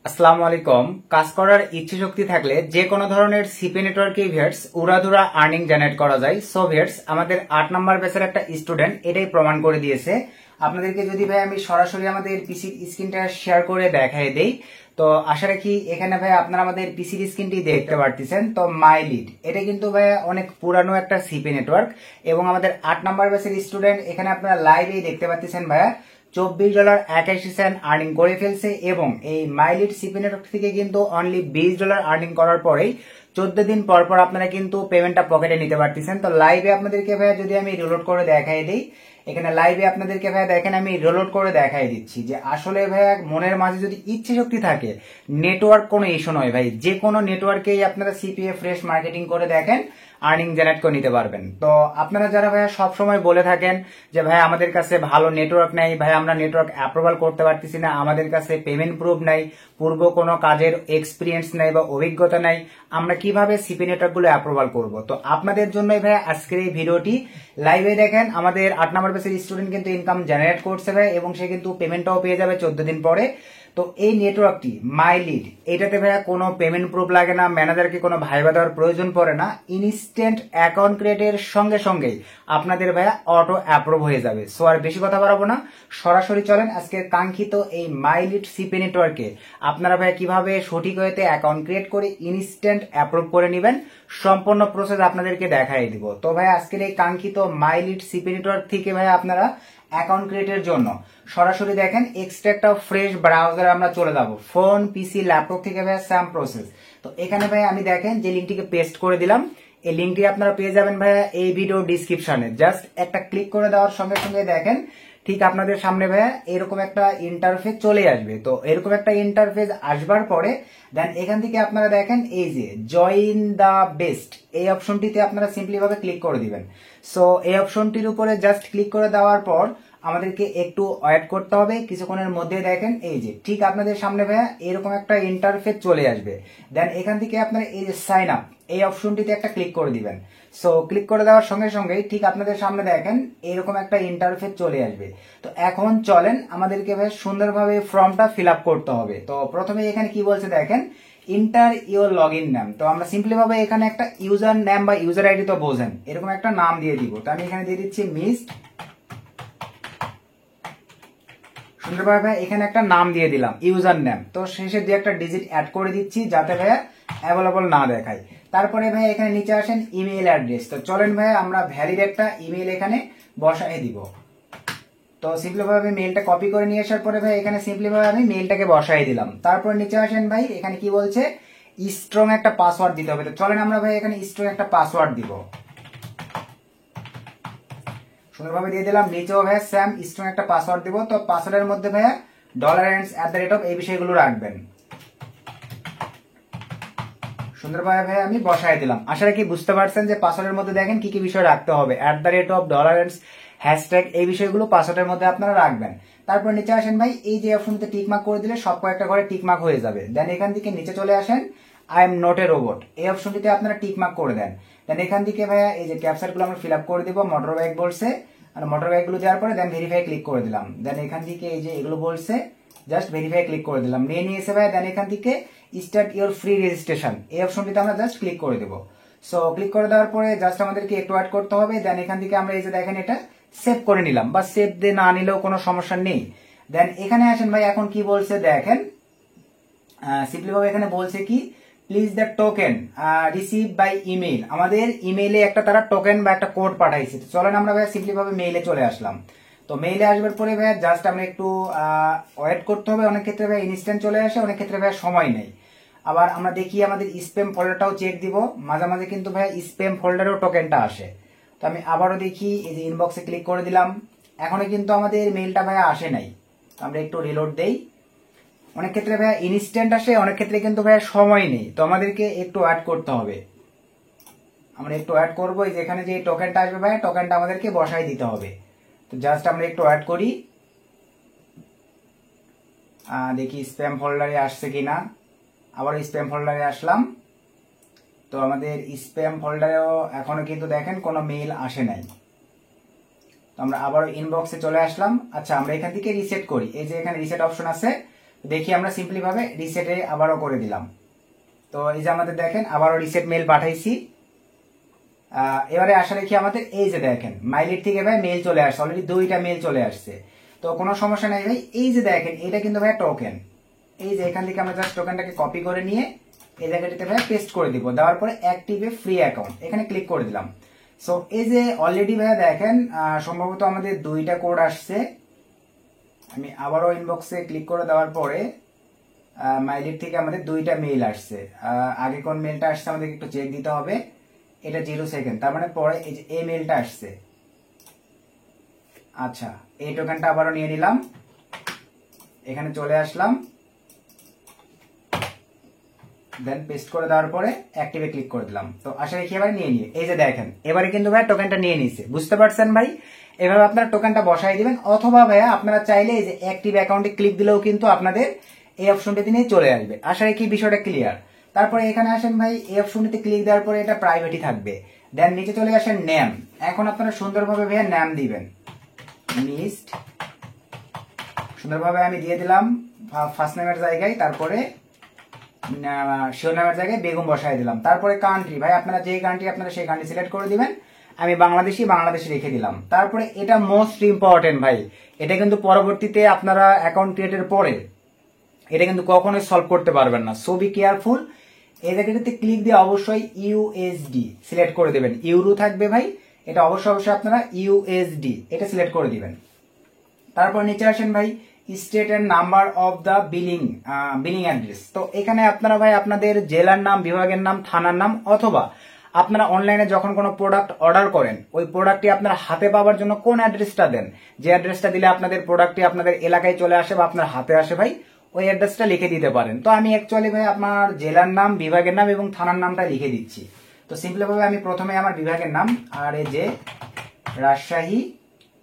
আসসালামু আলাইকুম। কাজ করার ইচ্ছে শক্তি থাকলে যে কোনো ধরনের সিপি নেটওয়ার্কে ভিউয়ার্স উড়াধুরা আর্নিং জেনারেট করা যায়। সো ভিউয়ার্স, আমাদের 8 নাম্বার ব্যাচের একটা স্টুডেন্ট এটাই প্রমাণ করে দিয়েছে। আপনাদেরকে যদি ভাই আমি সরাসরি আমাদের পিসির স্ক্রিনটা শেয়ার করে দেখাই দেই, তো আশা রাখি এখানে ভাই আপনারা আমাদের পিসির স্ক্রিনটি দেখতে পারতেছেন। তো মাই লিড এটা কিন্তু ভাই অনেক পুরানো একটা সিপি নেটওয়ার্ক এবং আমাদের 8 নাম্বার ব্যাচের স্টুডেন্ট এখানে আপনারা লাইভেই দেখতে পাচ্ছেন ভাইয়া $24.81 আর্নিং করে ফেলছে এবং এই মাইলিট সিপি নেটওয়ার্ক থেকে কিন্তু অনলি $20 আর্নিং করার পরেই 14 দিন পর পর আপনারা কিন্তু পেমেন্টটা পকেটে নিতে পারতেছেন। তো লাইভে আপনাদেরকে ভাইয়া যদি আমি রিলোড করে দেখাই দিই, এখানে লাইভে আপনাদেরকে ভাইয়া দেখেন আমি রিলোড করে দেখাই দিচ্ছি যে আসলে ভাইয়া মনের মাঝে যদি ইচ্ছে শক্তি থাকে, নেটওয়ার্ক কোনো ইস্যু নয় ভাই, যে কোনো নেটওয়ার্কেই আপনারা সিপিএ ফ্রেশ মার্কেটিং করে দেখেন, আর্নিং জেনারেট করে নিতে পারবেন। তো আপনারা যারা ভাইয়া সব সময় বলে থাকেন যে ভাই আমাদের কাছে ভালো নেটওয়ার্ক নাই, ভাই আমরা নেটওয়ার্ক অ্যাপ্রুভাল করতে পারতেছি না, আমাদের কাছে পেমেন্ট প্রুফ নাই, পূর্ব কোনো কাজের এক্সপিরিয়েন্স নাই বা অভিজ্ঞতা নাই, আমরা কিভাবে সিপি নেটওয়ার্ক গুলো অ্যাপ্রুভাল করব? তো আপনাদের জন্যই ভাই আজকের এই ভিডিওটি। লাইভে দেখেন আমাদের 8 নম্বর ব্যাচের স্টুডেন্ট কিন্তু ইনকাম জেনারেট করছে ভাই এবং সে কিন্তু পেমেন্টটাও পেয়ে যাবে 14 দিন পরে। তো এই নেটওয়ার্কটি মাই লিড, এটাতে ভাইয়া কোনো পেমেন্ট প্রুফ লাগে না, ম্যানেজারকে কোনো ভাইবা দেওয়ার প্রয়োজন পড়ে না, ইনস্ট্যান্ট অ্যাকাউন্ট ক্রিয়েটের সঙ্গে সঙ্গেই আপনাদের ভাইয়া অটো অ্যাপ্রুভ হয়ে যাবে। সো আর বেশি কথা বাড়াবো না, সরাসরি চলেন আজকের কাঙ্ক্ষিত এই মাই লিড সিপি নেটওয়ার্কে আপনারা ভাইয়া কিভাবে সঠিক ওয়েতে অ্যাকাউন্ট ক্রিয়েট করে ইনস্ট্যান্ট অ্যাপ্রুভ করে নেবেন, সম্পূর্ণ প্রসেস আপনাদেরকে দেখাই দিব। তো ভাই আজকের এই কাঙ্ক্ষিত মাই লিড সিপি নেটওয়ার্ক থেকে ভাই আপনারা অ্যাকাউন্ট ক্রিয়েটের জন্য সরাসরি দেখেন এক্সট্রাক্ট অফ ফ্রেশ ব্রাউজারে আমরা চলে যাব। ফোন, পিসি, ল্যাপটপ থেকে ভাই সেম প্রসেস। তো এখানে ভাই আমি দেখেন যে লিঙ্কটিকে পেস্ট করে দিলাম, এই লিঙ্কটি আপনারা পেয়ে যাবেন ভাইয়া এই ভিডিও ডিসক্রিপশনে। জাস্ট একটা ক্লিক করে দেওয়ার সঙ্গে সঙ্গে দেখেন ঠিক আপনাদের সামনে ভাইয়া এরকম একটা ইন্টারফেস চলে আসবে। তো এরকম একটা ইন্টারফেস আসবার পরে দেন এখান থেকে আপনারা দেখেন এই যে জয়েন দ্য বেস্ট, এই অপশনটিতে আপনারা সিম্পলি ভাবে ক্লিক করে দিবেন। সো এই অপশনটির উপরে জাস্ট ক্লিক করে দেওয়ার পর আমাদেরকে একটু ওয়েট করতে হবে, কিছুক্ষণের মধ্যে দেখেন এই যে ঠিক আপনাদের সামনে ভাইয়া এরকম একটা ইন্টারফেস চলে আসবে। দেন এখান থেকে আপনারা এই যে সাইন আপ, এই অপশনটিতে একটা ক্লিক করে দিবেন। সো ক্লিক করে দেওয়ার সঙ্গে সঙ্গে ঠিক আপনাদের সামনে দেখেন এরকম একটা ইন্টারফেস চলে আসবে। তো এখন চলেন আমাদেরকে ভাই সুন্দরভাবে ফর্মটা ফিল আপ করতে হবে। তো প্রথমে এখানে কি বলছে দেখেন, inter your log in name. তো আমরা সিম্পলি ভাবে এখানে একটা ইউজার নেম বা ইউজার আইডি তো বোঝেন, এরকম একটা নাম দিয়ে দিব। তো আমি এখানে দিয়ে দিচ্ছি মিস্ট, সুন্দরভাবে এখানে একটা নাম দিয়ে দিলাম ইউজার নেম। তো শেষে দিয়ে একটা ডিজিট অ্যাড করে দিচ্ছি যাতে ভাইয়া অ্যাভেলেবল না দেখায়। তারপরে ভাই এখানে নিচে আসেন ইমেইল অ্যাড্রেস। তো চলেন ভাই আমরা ভ্যালিড একটা ইমেইল এখানে বসাই দিব। তো সিম্পলি ভাবে মেইলটা কপি করে নিয়ে আসার পরে ভাই এখানে সিম্পলি ভাবে আমি মেইলটাকে বসাই দিলাম। তারপর নিচে আসেন ভাই, এখানে কি বলছে স্ট্রং একটা পাসওয়ার্ড দিতে হবে। তো চলেন আমরা ভাই এখানে স্ট্রং একটা পাসওয়ার্ড দিব, সুন্দরভাবে দিয়ে দিলাম। নিচেও ভাইয়া স্যাম স্ট্রং একটা পাসওয়ার্ড দিব। তো পাসওয়ার্ডের মধ্যে ভাইয়া $@ এই বিষয়গুলো রাখবেন। সুন্দরভাবে ভাইয়া আমি বসাই দিলাম। আশা রাখি বুঝতে পারছেন যে পাসওয়ার্ডের মধ্যে দেখেন কি কি বিষয় রাখতে হবে, $, হ্যাশট্যাগ, এই বিষয়গুলো পাসওয়ার্ডের মধ্যে আপনারা রাখবেন। তারপর নিচে আসেন ভাই, এই যে অপশনটিতে টিকমার্ক করে দিলে সব কয়েকটা ঘরে টিকমার্ক হয়ে যাবে। দেন এখান থেকে নিচে চলে আসেন I am not a robot, এই অপশনটিতে আপনারা টিকমার্ক করে দেন। দেন এখান থেকে ভাইয়া এই যে ক্যাপচারগুলো আমরা ফিল আপ করে দিব, মোটর বাইক বলছে, আর মোটর বাইকগুলো দেওয়ার পরে দেন ভেরিফাই ক্লিক করে দিলাম। দেন এখান থেকে এই যে এগুলো বলছে জাস্ট ভেরিফাই ক্লিক করে দিলাম, নিয়ে নিয়েছে ভাই। দেন এখান থেকে স্টার্ট ইউর ফ্রি রেজিস্ট্রেশন, এই অপশনটিতে আমরা জাস্ট ক্লিক করে দেবো। সো ক্লিক করে দেওয়ার পরে জাস্ট আমাদেরকে একটু ওয়েট করতে হবে। দেন এখান থেকে আমরা এই যে দেখেন এটা সেভ করে নিলাম, বা সেভ দিয়ে না নিলেও কোনো সমস্যা নেই। দেন এখানে আসেন ভাই, এখন কি বলছে দেখেন, সিম্পলি ভাবে এখানে বলছে কি please the token receive by email, আমাদের ইমেইলে একটা তারা টোকেন বা একটা কোড পাঠাইছে। চলেন আমরা ভাই সিম্পলি ভাবে মেইলে চলে আসলাম। তো মেইলে আসবার পরে ভাই জাস্ট আমরা একটু ওয়েট করতে হবে। অনেক ক্ষেত্রে ভাই ইনস্ট্যান্ট চলে আসে, অনেক ক্ষেত্রে ভাই সময় নেই। আবার আমরা দেখি আমাদের স্প্যাম ফোল্ডারটাও চেক দিব, মাঝে মাঝে কিন্তু ভাই স্প্যাম ফোল্ডারেও টোকেনটা আসে। তো আমি আবারও দেখি, এই যে ইনবক্সে ক্লিক করে দিলাম, এখনো কিন্তু আমাদের মেইলটা ভাই আসে নাই। তো আমরা একটু রিলোড দেই। অনেক ক্ষেত্রে ভাইয়া ইনস্ট্যান্ট আসে, অনেক ক্ষেত্রে কিন্তু ভাইয়া সময় নেই। তো আমাদেরকে একটু অ্যাড করতে হবে, আমরা একটু অ্যাড করবো। যেখানে যে টোকেনটা আসবে ভাইয়া, টোকেনটা আমাদেরকে বসাই দিতে হবে। তো জাস্ট আমরা একটু অ্যাড করি, দেখি স্প্যাম ফোল্ডারে আসছে কিনা। আবার স্প্যাম ফোল্ডারে আসলাম, তো আমাদের স্প্যাম ফোল্ডারেও এখনো কিন্তু দেখেন কোনো মেইল আসে নাই। তো আমরা আবার ইনবক্সে চলে আসলাম। আচ্ছা আমরা এখান থেকে রিসেট করি, এই যে এখানে রিসেট অপশন আছে, দেখি আমরা সিম্পলি ভাবে রিসেটে আবারও করে দিলাম। তো এই যে আমাদের দেখেন আবারও রিসেট মেল পাঠাইছি। এবারে আশা রাখি আমাদের এই যে দেখেন মাইলিট থেকে ভাই মেল চলে আসছে, অলরেডি 2টা মেল চলে আসছে। তো কোনো সমস্যা নাই ভাই। এই যে দেখেন এটা কিন্তু ভাই টোকেন, এই যে এখান থেকে আমরা জাস্ট টোকেনটাকে কপি করে নিয়ে এই জায়গাটিতে ভাই পেস্ট করে দিব। দেওয়ার পরে অ্যাক্টিভ এ ফ্রি অ্যাকাউন্ট এখানে ক্লিক করে দিলাম। সো এই যে অলরেডি ভাই দেখেন সম্ভবত আমাদের 2টা কোড আসছে। আমি আবারও ইনবক্সে ক্লিক করে দেওয়ার পরে মাইলিট থেকে আমাদের 2টা মেইল আসছে। আগে কোন মেলটা আসছে আমাদেরকে একটু চেক দিতে হবে। এটা 0 সেকেন্ড, তার মানে পরে এই যে এই মেলটা আসছে। আচ্ছা, এই টোকেনটা আবারও নিয়ে নিলাম, এখানে চলে আসলাম, দেন পেস্ট করে দেওয়ার পরে অ্যাক্টিভে ক্লিক করে দিলাম। তো আশা রাখি এবারে নিয়ে নিয়ে এই যে দেখেন এবারে কিন্তু ভাই টোকেনটা নিয়ে নিছে, বুঝতে পারছেন ভাই? এভাবে আপনারা টোকেনটা বসাই দিবেন, অথবা ভাইয়া আপনারা চাইলে এই যে অ্যাক্টিভ অ্যাকাউন্টে ক্লিক দিলেও কিন্তু আপনাদের এই অপশনটিতে নিয়ে চলে আসবে। আশা রাখি বিষয়টা ক্লিয়ার। তারপরে এখানে আসেন ভাই, এই অপশনটিতে ক্লিক দেওয়ার পরে এটা প্রাইভেটই থাকবে। দেন নিচে চলে আসেন নেম। এখন আপনারা সুন্দরভাবে ভাইয়া নাম দিবেন, মিস্ট সুন্দরভাবে আমি দিয়ে দিলাম ফার্স্ট নেমের জায়গায়, তারপরে শিরোনামের জায়গায় বেগম বসাই দিলাম। তারপরে কান্ট্রি ভাই আপনারা যে কান্ট্রি আপনারা সেই কান্ট্রি সিলেক্ট করে দিবেন। আমি বাংলাদেশে রেখে দিলাম। তারপরে এটা মোস্ট ইম্পর্টেন্ট ভাই, এটা কিন্তু পরবর্তীতে আপনারা অ্যাকাউন্ট ক্রিয়েটের পরে এটা কিন্তু কখনোই সলভ করতে পারবেন না। So be careful. এই জায়গাটাতে ক্লিক দিয়ে অবশ্যই ইউএসডি সিলেক্ট করে দেবেন। ইউরো থাকবে ভাই, এটা অবশ্যই আপনারা ইউএসডি এটা সিলেক্ট করে দিবেন। তারপর নিচে আসেন ভাই, state and number of the billing address. তো এখানে আপনারা ভাই আপনাদের জেলার নাম, বিভাগের নাম, থানার নাম, অথবা আপনারা অনলাইনে যখন কোনো প্রোডাক্ট অর্ডার করেন ওই প্রোডাক্টটি আপনার হাতে পাওয়ার জন্য কোন অ্যাড্রেসটা দেন, যে অ্যাড্রেসটা দিলে আপনাদের প্রোডাক্টটি আপনাদের এলাকায় চলে আসে বা আপনার হাতে আসে ভাই, ওই অ্যাড্রেসটা লিখে দিতে পারেন। তো আমি অ্যাকচুয়ালি ভাই আপনার জেলার নাম, বিভাগের নাম এবং থানার নামটা লিখে দিচ্ছি। তো সিম্পলি ভাবে আমি প্রথমে আমার বিভাগের নাম আর এই যে রাজশাহী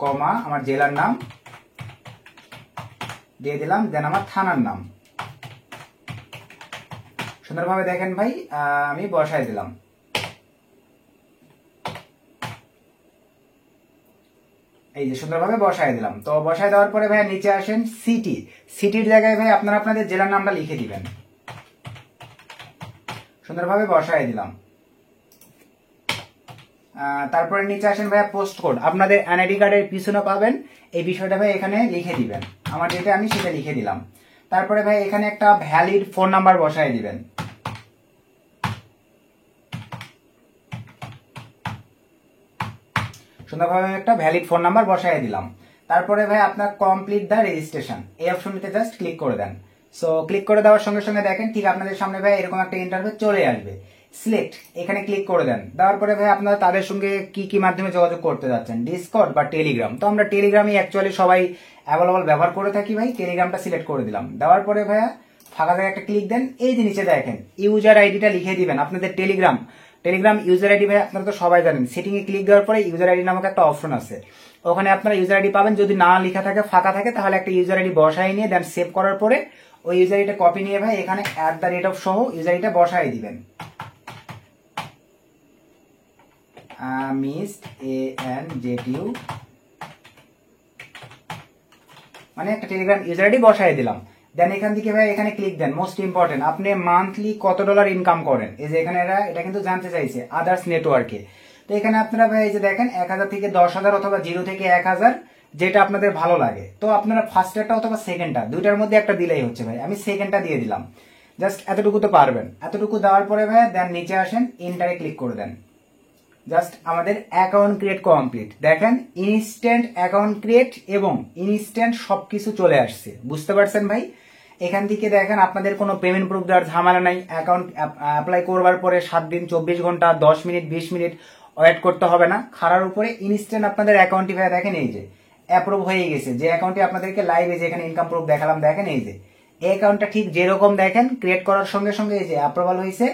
কমা আমার জেলার নাম দিয়ে দিলাম, দেন আমার থানার নাম সুন্দরভাবে দেখেন ভাই আমি বসাই দিলাম। এই যে সুন্দরভাবে বসাই দিলাম। তো বসাই দেওয়ার পরে ভাই নিচে আসেন সিটির জায়গায় ভাই আপনারা আপনাদের জেলার নামটা লিখে দিবেন, সুন্দরভাবে বসাই দিলাম। তারপরে নিচে আসেন ভাইয়া পোস্ট কোড, আপনাদের এনআইডি কার্ডের পিছনে পাবেন, এই বিষয়টা ভাই এখানে লিখে দিবেন। আমার যেটা আমি সেটা লিখে দিলাম। তারপরে ভাই এখানে একটা ভ্যালিড ফোন নাম্বার বসাই দিবেন। সুন্দরভাবে একটা ভ্যালিড ফোন নাম্বার বসাই দিলাম। তারপরে ভাই আপনার কমপ্লিট দ্য রেজিস্ট্রেশন এই অপশনটিতে জাস্ট ক্লিক করে দেন। সো ক্লিক করে দেওয়ার সঙ্গে সঙ্গে দেখেন ঠিক আপনাদের সামনে ভাই এরকম একটা ইন্টারফেস চলে আসবে। সিলেক্ট এখানে ক্লিক করে দেন। দেওয়ার পরে ভাই আপনারা তাদের সঙ্গে কি কি মাধ্যমে যোগাযোগ করতে যাচ্ছেন, ডিসকর্ড বা টেলিগ্রাম। তো আমরা টেলিগ্রামই অ্যাকচুয়ালি সবাই অ্যাভেলেবল ব্যবহার করে থাকি ভাই, টেলিগ্রামটা সিলেক্ট করে দিলাম। দেওয়ার পরে ভাইয়া ফাঁকা জায়গায় একটা ক্লিক দেন, এই যে নিচে দেখেন ইউজার আইডিটা লিখে দিবেন আপনাদের টেলিগ্রাম ইউজার আইডি ভাই আপনারা তো সবাই জানেন। সেটিং এ ক্লিক দেওয়ার পরে ইউজার আইডি নামক একটা অপশন আছে, ওখানে আপনারা ইউজার আইডি পাবেন। যদি না লেখা থাকে ফাঁকা থাকে তাহলে একটা ইউজার আইডি বসাই নিয়ে দেন সেভ করার পরে ওই ইউজার আইডিটা কপি নিয়ে ভাই এখানে @ সহ ইউজার আইডিটা বসাই দিবেন। মিস্ট ANZU মানে একটা টেলিগ্রাম ইউজার আইডি বসাই দিলাম। দেন এখান থেকে ভাই এখানে ক্লিক দেন। মোস্ট ইম্পর্টেন্ট, আপনি মান্থলি কত ডলার ইনকাম করেন, এই যে এখানে এটা কিন্তু জানতে চাইছে আদার্স নেটওয়ার্কে। তো এখানে আপনারা ভাই এই যে দেখেন 1000 থেকে 10,000 অথবা 0 থেকে 1000 যেটা আপনাদের ভালো লাগে। তো আপনারা ফার্স্টেরটা অথবা সেকেন্ডটা দুইটার মধ্যে একটা দিলেই হচ্ছে ভাই। আমি সেকেন্ডটা দিয়ে দিলাম, জাস্ট এতটুকু তো পারবেন। এতটুকু দেওয়ার পরে ভাই দেন নিচে আসেন ইন্টারে ক্লিক করে দেন। জাস্ট আমাদের অ্যাকাউন্ট ক্রিয়েট কমপ্লিট। দেখেন ইনস্ট্যান্ট অ্যাকাউন্ট ক্রিয়েট এবং ইনস্ট্যান্ট সবকিছু চলে আসছে, বুঝতে পারছেন ভাই? এখান থেকে দেখেন আপনাদের কোনো পেমেন্ট প্রুফ দেওয়ার ঝামেলা নাই। অ্যাকাউন্ট অ্যাপ্লাই করবার পরে 7 দিন 24 ঘন্টা 10 মিনিট 20 মিনিট ওয়েট করতে হবে না। খাড়ার উপরে ইনস্ট্যান্ট আপনাদের অ্যাকাউন্টটি ভাই দেখেন এই যে অ্যাপ্রুভ হয়ে গেছে। যে অ্যাকাউন্টে আপনাদেরকে লাইভ এই যে এখানে ইনকাম প্রুফ দেখালাম, দেখেন এই যে এই অ্যাকাউন্টটা ঠিক যেরকম দেখেন ক্রিয়েট করার সঙ্গে সঙ্গে এই যে অ্যাপ্রুভাল হয়েছে।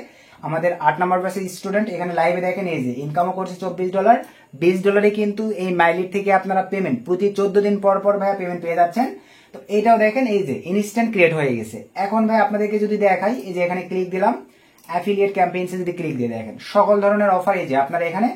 আমাদের 8 নম্বর ব্যাচের স্টুডেন্ট এখানে লাইভে দেখেন এই যে ইনকামও করছে $24। $20 কিন্তু এই মাইলিট থেকে আপনারা পেমেন্ট প্রতি 14 দিন পর পর ভাই পেমেন্ট পেয়ে যাচ্ছেন। তো এটাও দেখেন এই যে ইনস্ট্যান্ট ক্রিয়েট হয়ে গেছে। এখন ভাই আপনাদেরকে যদি দেখাই, এই যে এখানে ক্লিক দিলাম, অ্যাফিলিয়েট ক্যাম্পেইনসে যদি ক্লিক দিয়ে দেখেন সকল ধরনের অফার এই যে আপনারা এখানে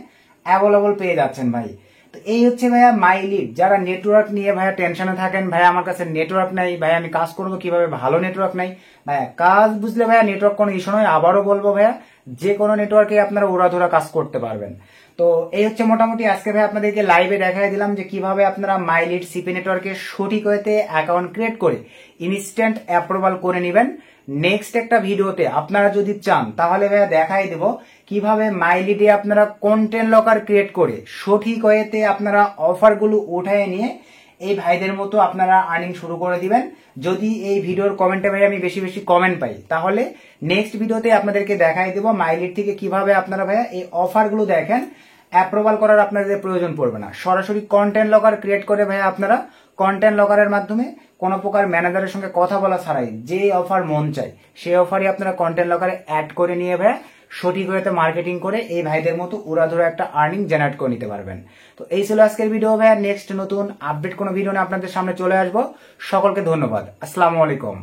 অ্যাভেলেবল পেয়ে যাচ্ছেন ভাই। তো তো এই হচ্ছে ভাইয়া মাই লিড। যারা নেটওয়ার্ক নিয়ে ভাইয়া টেনশনে থাকেন, ভাইয়া আমার কাছে নেটওয়ার্ক নাই, ভাইয়া আমি কাজ করবো কিভাবে, ভালো নেটওয়ার্ক নাই, ভাইয়া কাজ বুঝলে ভাইয়া নেটওয়ার্ক কোনো ইস্যু নয়। আবারও বলবো ভাইয়া, যে কোনো নেটওয়ার্কে আপনারা উড়াধুরা কাজ করতে পারবেন। তো এই হচ্ছে মোটামুটি আজকে ভাই আপনাদেরকে লাইভে দেখাই দিলাম যে কিভাবে আপনারা মাই লিড সিপি নেটওয়ার্কে সঠিক ওয়েতে অ্যাকাউন্ট ক্রিয়েট করে ইনস্ট্যান্ট অ্যাপ্রুভাল করে নেবেন। নেক্সট একটা ভিডিওতে আপনারা যদি চান তাহলে ভাইয়া দেখাই দেব কিভাবে মাই লিডে আপনারা কন্টেন্ট লকার ক্রিয়েট করে সঠিক ওয়েতে আপনারা অফারগুলো উঠায় নিয়ে এই ভাইদের মতো আপনারা আর্নিং শুরু করে দিবেন। যদি এই ভিডিওর কমেন্টে ভাই আমি বেশি বেশি কমেন্ট পাই তাহলে নেক্সট ভিডিওতে আপনাদেরকে দেখাই দেব মাই লিড থেকে কিভাবে আপনারা ভাইয়া এই অফারগুলো দেখেন অ্যাপ্রুভাল করার আপনাদের প্রয়োজন পড়বে না। সরাসরি কন্টেন্ট লকার ক্রিয়েট করে ভাইয়া আপনারা কন্টেন্ট লকারের মাধ্যমে কোনো প্রকার ম্যানেজারের সঙ্গে কথা বলা ছাড়াই যে অফার মন চাই সেই অফারই আপনারা কন্টেন্ট লকারে অ্যাড করে নিয়ে ভাইয়া সঠিক ওয়েতে মার্কেটিং করে এই ভাইদের মতো উড়াধুরা একটা আর্নিং জেনারেট করে নিতে পারবেন। তো এই ছিল আজকের ভিডিও ভাইয়া। নেক্সট নতুন আপডেট কোনো ভিডিও নিয়ে আপনাদের সামনে চলে আসবো। সকলকে ধন্যবাদ। আসসালামু আলাইকুম।